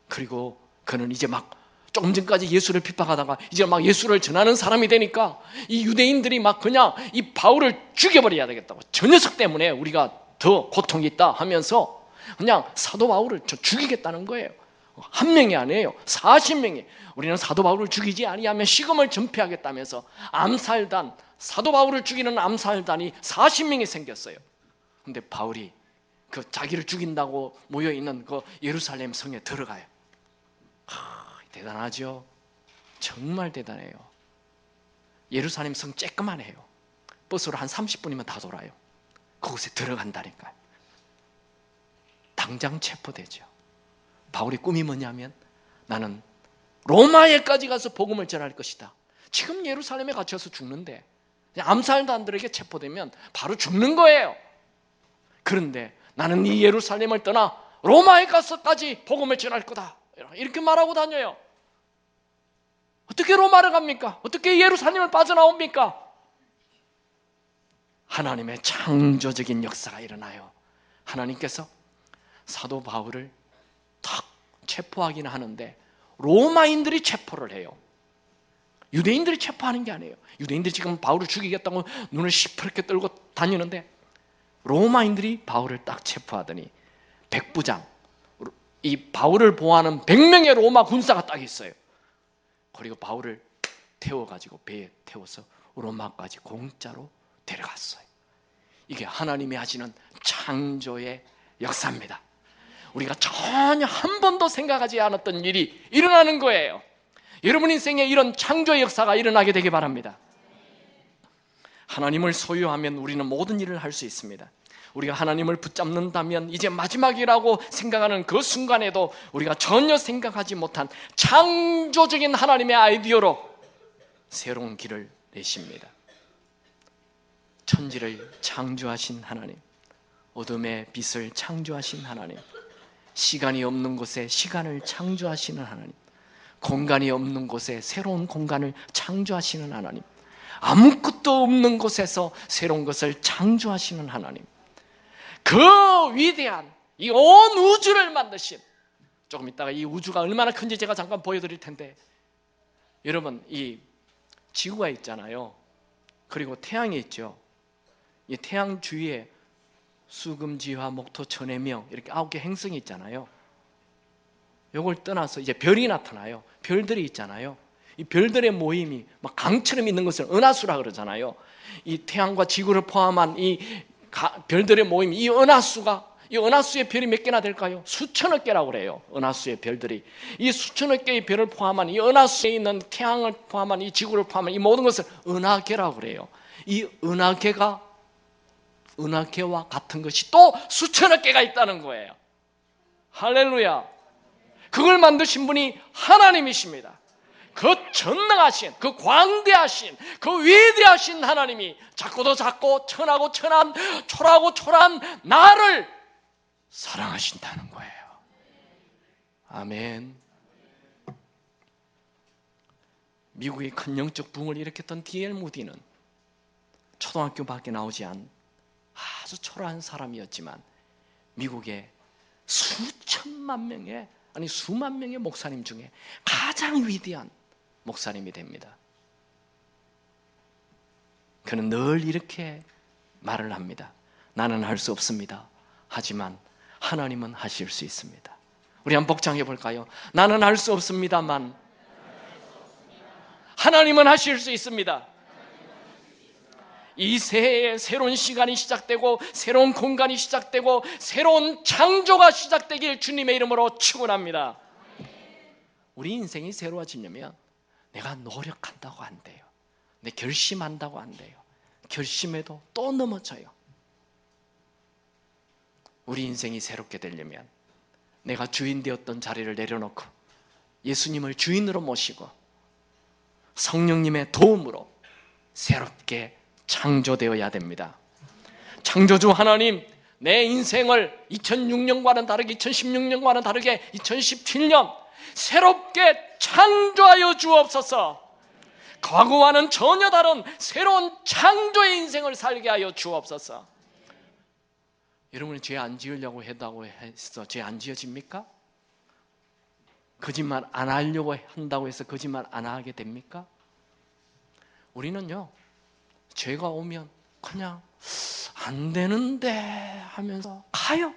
그리고 그는 이제 막 조금 전까지 예수를 핍박하다가 이제 막 예수를 전하는 사람이 되니까 이 유대인들이 막 그냥 이 바울을 죽여버려야 되겠다고, 저 녀석 때문에 우리가 더 고통이 있다 하면서 그냥 사도 바울을 죽이겠다는 거예요. 한 명이 아니에요. 40명이. 우리는 사도 바울을 죽이지 아니하면 식음을 전폐하겠다면서 암살단, 사도 바울을 죽이는 암살단이 40명이 생겼어요. 근데 바울이 그 자기를 죽인다고 모여있는 그 예루살렘 성에 들어가요. 대단하죠? 정말 대단해요. 예루살렘 성 쬐끄만해요. 버스로 한 30분이면 다 돌아요. 그곳에 들어간다니까요. 당장 체포되죠. 바울의 꿈이 뭐냐면 나는 로마에까지 가서 복음을 전할 것이다. 지금 예루살렘에 갇혀서 죽는데 암살단들에게 체포되면 바로 죽는 거예요. 그런데 나는 이 예루살렘을 떠나 로마에 가서까지 복음을 전할 거다. 이렇게 말하고 다녀요. 어떻게 로마를 갑니까? 어떻게 예루살렘을 빠져나옵니까? 하나님의 창조적인 역사가 일어나요. 하나님께서 사도 바울을 탁 체포하기는 하는데 로마인들이 체포를 해요. 유대인들이 체포하는 게 아니에요. 유대인들이 지금 바울을 죽이겠다고 눈을 시퍼렇게 떨고 다니는데 로마인들이 바울을 딱 체포하더니 백부장, 이 바울을 보호하는 100명의 로마 군사가 딱 있어요. 그리고 바울을 태워가지고 배에 태워서 로마까지 공짜로 데려갔어요. 이게 하나님이 하시는 창조의 역사입니다. 우리가 전혀 한 번도 생각하지 않았던 일이 일어나는 거예요. 여러분 인생에 이런 창조의 역사가 일어나게 되기 바랍니다. 하나님을 소유하면 우리는 모든 일을 할 수 있습니다. 우리가 하나님을 붙잡는다면 이제 마지막이라고 생각하는 그 순간에도 우리가 전혀 생각하지 못한 창조적인 하나님의 아이디어로 새로운 길을 내십니다. 천지를 창조하신 하나님, 어둠의 빛을 창조하신 하나님, 시간이 없는 곳에 시간을 창조하시는 하나님, 공간이 없는 곳에 새로운 공간을 창조하시는 하나님, 아무것도 없는 곳에서 새로운 것을 창조하시는 하나님, 그 위대한 이 온 우주를 만드신 조금 있다가 이 우주가 얼마나 큰지 제가 잠깐 보여드릴 텐데, 여러분 이 지구가 있잖아요. 그리고 태양이 있죠. 이 태양 주위에 수금지화, 목토, 천해명 이렇게 9개 행성이 있잖아요. 요걸 떠나서 이제 별이 나타나요. 별들이 있잖아요. 이 별들의 모임이 막 강처럼 있는 것을 은하수라 그러잖아요. 이 태양과 지구를 포함한 이 별들의 모임, 이 은하수의 별이 몇 개나 될까요? 수천억 개라고 그래요. 은하수의 별들이. 이 수천억 개의 별을 포함한 이 은하수에 있는 태양을 포함한 이 지구를 포함한 이 모든 것을 은하계라고 그래요. 이 은하계와 같은 것이 또 수천억 개가 있다는 거예요. 할렐루야. 그걸 만드신 분이 하나님이십니다. 그 전능하신, 그 광대하신, 그 위대하신 하나님이 작고도 작고 천하고 천한, 초라고 초라한 나를 사랑하신다는 거예요. 아멘. 미국의 큰 영적 부흥을 일으켰던 D.L. 무디는 초등학교밖에 나오지 않은 아주 초라한 사람이었지만 미국의 수만 명의 목사님 중에 가장 위대한 목사님이 됩니다. 그는 늘 이렇게 말을 합니다. 나는 할 수 없습니다. 하지만 하나님은 하실 수 있습니다. 우리 한번 복창해 볼까요? 나는 할 수 없습니다만 하나님은 하실 수 있습니다. 이 새해에 새로운 시간이 시작되고 새로운 공간이 시작되고 새로운 창조가 시작되길 주님의 이름으로 축원합니다. 우리 인생이 새로워지려면 내가 노력한다고 안 돼요. 내 결심한다고 안 돼요. 결심해도 또 넘어져요. 우리 인생이 새롭게 되려면 내가 주인 되었던 자리를 내려놓고 예수님을 주인으로 모시고 성령님의 도움으로 새롭게 창조되어야 됩니다. 창조주 하나님, 내 인생을 2006년과는 다르게 2016년과는 다르게 2017년 새롭게 창조하여 주옵소서. 과거와는 전혀 다른 새로운 창조의 인생을 살게 하여 주옵소서. 여러분이 죄 안 지으려고 했다고 해서 죄 안 지어집니까? 거짓말 안 하려고 한다고 해서 거짓말 안 하게 됩니까? 우리는요, 죄가 오면 그냥 안 되는데 하면서 가요.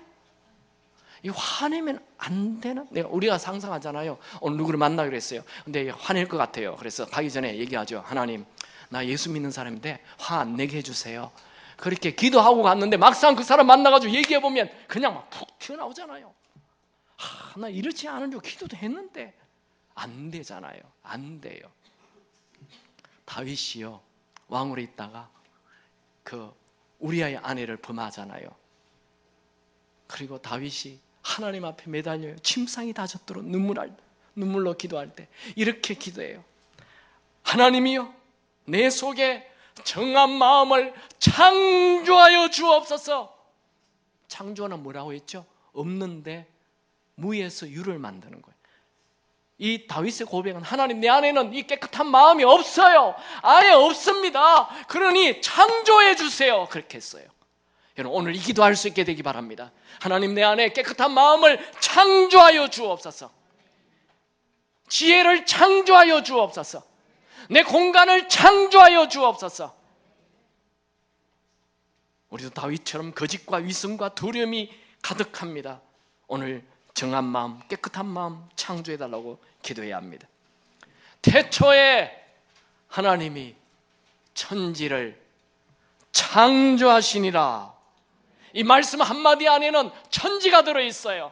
이 화내면 안 되는, 우리가 상상하잖아요. 오늘 누구를 만나기로 했어요. 근데 화낼 것 같아요. 그래서 가기 전에 얘기하죠. 하나님, 나 예수 믿는 사람인데 화 안 내게 해주세요. 그렇게 기도하고 갔는데 막상 그 사람 만나가지고 얘기해보면 그냥 막 푹 튀어나오잖아요. 나 이렇지 않으려고 기도도 했는데 안 되잖아요. 안 돼요. 다윗이요, 왕으로 있다가 그 우리아의 아내를 범하잖아요. 그리고 다윗이 하나님 앞에 매달려요. 침상이 다 젖도록 눈물로 기도할 때 이렇게 기도해요. 하나님이여, 내 속에 정한 마음을 창조하여 주옵소서. 창조는 뭐라고 했죠? 없는데 무에서 유를 만드는 거예요. 이 다윗의 고백은 하나님, 내 안에는 이 깨끗한 마음이 없어요. 아예 없습니다. 그러니 창조해 주세요. 그렇게 했어요. 여러분, 오늘 이 기도할 수 있게 되기 바랍니다. 하나님, 내 안에 깨끗한 마음을 창조하여 주옵소서. 지혜를 창조하여 주옵소서. 내 공간을 창조하여 주옵소서. 우리도 다윗처럼 거짓과 위선과 두려움이 가득합니다. 오늘 정한 마음, 깨끗한 마음 창조해달라고 기도해야 합니다. 태초에 하나님이 천지를 창조하시니라. 이 말씀 한마디 안에는 천지가 들어있어요.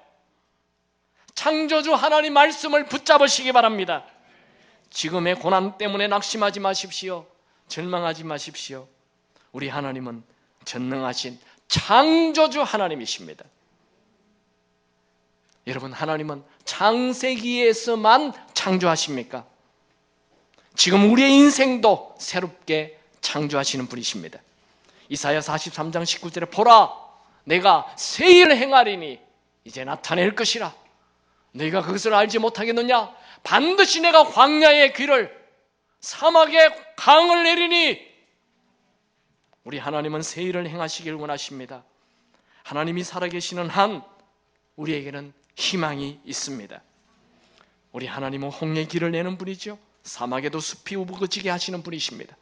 창조주 하나님 말씀을 붙잡으시기 바랍니다. 지금의 고난 때문에 낙심하지 마십시오. 절망하지 마십시오. 우리 하나님은 전능하신 창조주 하나님이십니다. 여러분, 하나님은 창세기에서만 창조하십니까? 지금 우리의 인생도 새롭게 창조하시는 분이십니다. 이사야 43장 19절에 보라, 내가 새 일을 행하리니 이제 나타낼 것이라. 너희가 그것을 알지 못하겠느냐? 반드시 내가 광야의 귀를, 사막에 강을 내리니. 우리 하나님은 새 일을 행하시길 원하십니다. 하나님이 살아계시는 한 우리에게는 희망이 있습니다. 우리 하나님은 홍해의 길을 내는 분이죠. 사막에도 숲이 우거지게 하시는 분이십니다.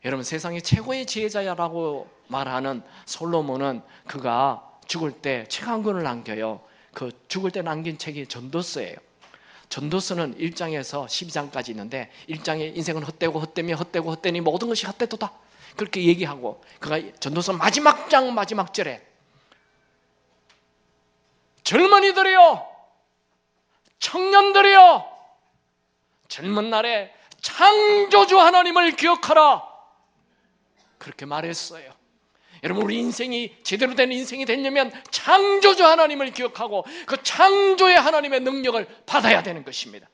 여러분, 세상의 최고의 지혜자라고 말하는 솔로몬은 그가 죽을 때 책 한 권을 남겨요. 그 죽을 때 남긴 책이 전도서예요. 전도서는 1장에서 12장까지 있는데 1장에 인생은 헛되고 헛되며 헛되고 헛되니 모든 것이 헛되도다 그렇게 얘기하고, 그가 전도서 마지막 장 마지막 절에 젊은이들이여, 청년들이여, 젊은 날에 창조주 하나님을 기억하라 그렇게 말했어요. 여러분, 우리 인생이 제대로 된 인생이 되려면 창조주 하나님을 기억하고 그 창조의 하나님의 능력을 받아야 되는 것입니다.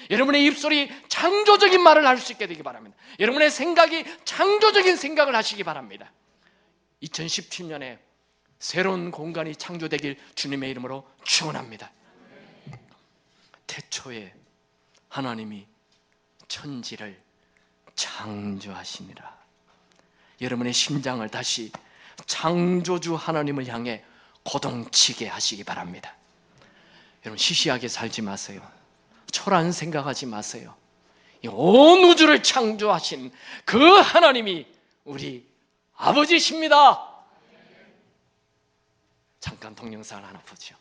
여러분의 입술이 창조적인 말을 할 수 있게 되기 바랍니다. 여러분의 생각이 창조적인 생각을 하시기 바랍니다. 2017년에 새로운 공간이 창조되길 주님의 이름으로 축원합니다. 태초에 하나님이 천지를 창조하시니라. 여러분의 심장을 다시 창조주 하나님을 향해 고동치게 하시기 바랍니다. 여러분, 시시하게 살지 마세요. 초라한 생각하지 마세요. 이 온 우주를 창조하신 그 하나님이 우리 아버지십니다. 잠깐 동영상을 하나 보죠.